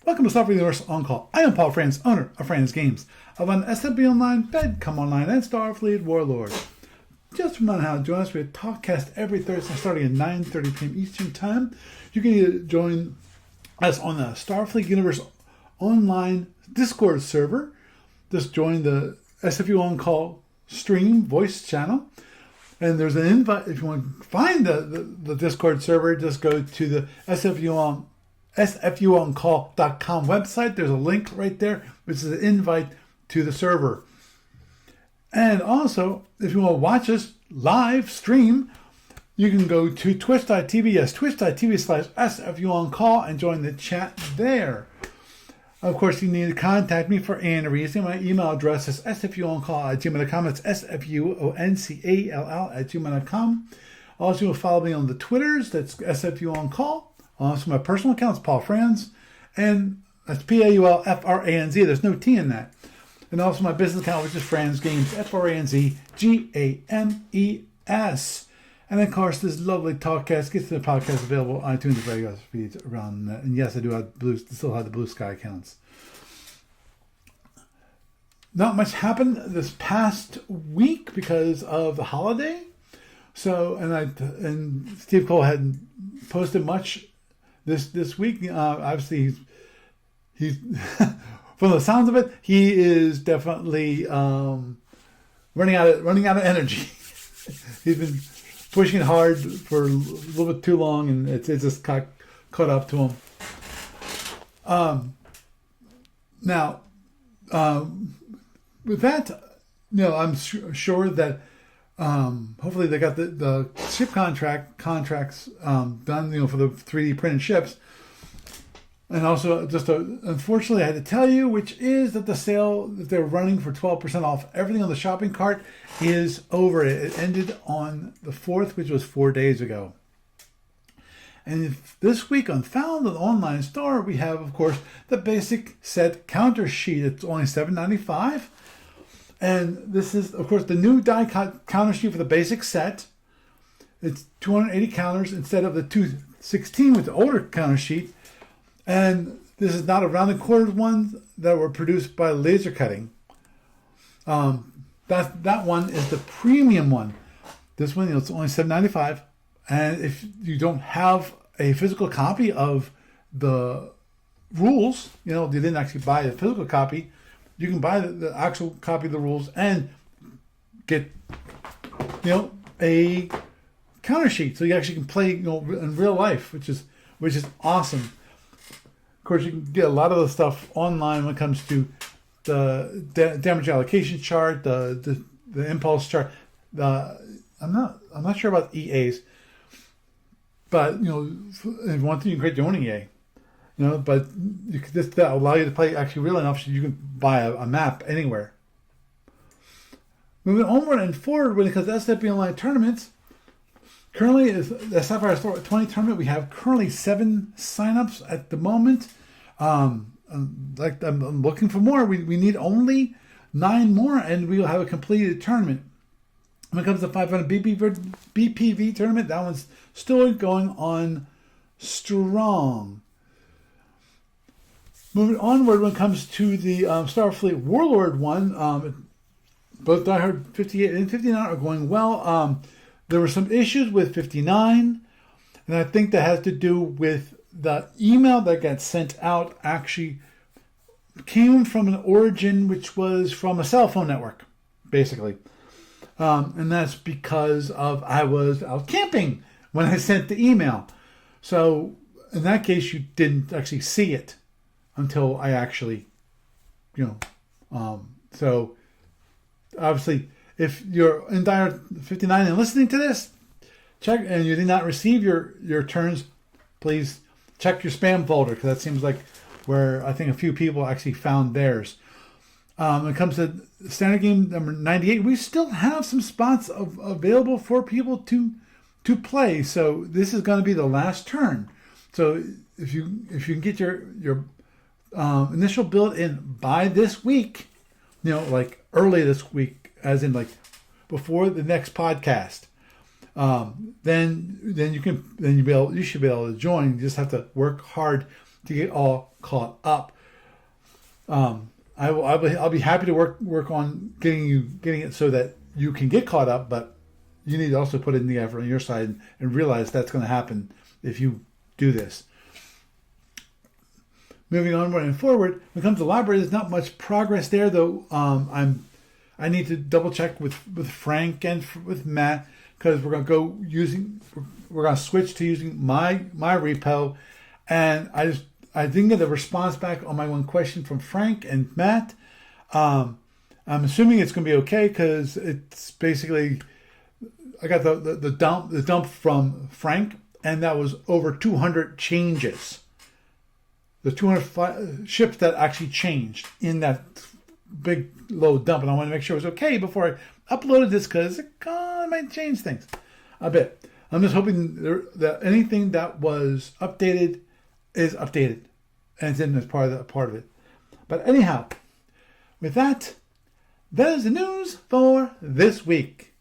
Welcome to SFU On Call. I am Paul Franz, owner of Franz Games. I run SFU Online, Bed, Come Online, and Starfleet Warlord. Just remember how to join us. We talkcast every Thursday starting at 9:30 p.m. Eastern Time. You can either join us on the Starfleet Universe Online Discord server. Just join the SFU On Call stream voice channel. And there's an invite. If you want to find the Discord server, just go to the SFUOnCall.com website. There's a link right there, which is an invite to the server. And also, if you want to watch us live stream, you can go to twitch.tv, yes, twitch.tv/SFUOnCall and join the chat there. Of course, you need to contact me for any reason. My email address is sfuoncall@gmail.com. It's SFUONCALL@gmail.com. Also, you'll follow me on the Twitters. That's SFU On Call. Also, my personal account is Paul Franz, and that's PAULFRANZ. There's no T in that. And also my business account, which is Franz Games, FRANZGAMES. And of course, this lovely talkcast gets to the podcast available on iTunes and radio feeds around. And yes, I do have still have the Blue Sky accounts. Not much happened this past week because of the holiday. So, and Steve Cole hadn't posted much this week. Obviously, he's from the sounds of it, he is definitely running out of energy. He's been pushing hard for a little bit too long, and it's just caught up to him. Now, with that, I'm sure that hopefully they got the ship contracts done, for the 3D printed ships. And also, unfortunately, I had to tell you, which is that the sale that they're running for 12% off everything on the shopping cart is over. It ended on the 4th, which was 4 days ago. And this week on Found, an online store, we have, of course, the basic set counter sheet. It's only $7.95. And this is, of course, the new die counter sheet for the basic set. It's 280 counters instead of the 216 with the older counter sheet. And this is not a rounded corners one that were produced by laser cutting. That one is the premium one. This one, it's only $7.95. And if you don't have a physical copy of the rules, you didn't actually buy a physical copy, you can buy the actual copy of the rules and get, a counter sheet, so you actually can play, in real life, which is awesome. Of course, you can get a lot of the stuff online when it comes to the damage allocation chart, the impulse chart. I'm not sure about EAs, but if you want to, you can create your own EA. But that allow you to play actually real enough so you can buy a map anywhere. Moving onward and forward when it comes to SFU Online tournaments, currently is the Sapphire Store 20 tournament. We have currently 7 signups at the moment. I'm looking for more. We need only 9 more, and we will have a completed tournament. When it comes to 500 BPV tournament, that one's still going on strong. Moving onward, when it comes to the Starfleet Warlord one, both Die Hard 58 and 59 are going well. There were some issues with 59, and I think that has to do with the email that got sent out actually came from an origin which was from a cell phone network, basically. And that's because I was out camping when I sent the email. So in that case, you didn't actually see it until I actually, so obviously, if you're in Dire 59 and listening to this, check, and you did not receive your turns, please check your spam folder, because that seems like where I think a few people actually found theirs. When it comes to standard game number 98, we still have some spots available for people to play. So this is going to be the last turn. So if you can get your initial build in by this week, like early this week, as in like before the next podcast, then you should be able to join. You just have to work hard to get all caught up. I'll be happy to work on getting it so that you can get caught up, but you need to also put in the effort on your side and realize that's going to happen if you do this. Moving onward and forward, when it comes to library, there's not much progress there, though. I need to double check with Frank and with Matt, because we're going to switch to using my repo, and I didn't get a response back on my one question from Frank and Matt. I'm assuming it's going to be okay, because it's basically, I got the dump from Frank, and that was over 200 changes. The 200 ships that actually changed in that big load dump, and I want to make sure it was okay before I uploaded this, because it might change things a bit. I'm just hoping that anything that was updated is updated, and it's in as part of it. But anyhow, with that, that is the news for this week.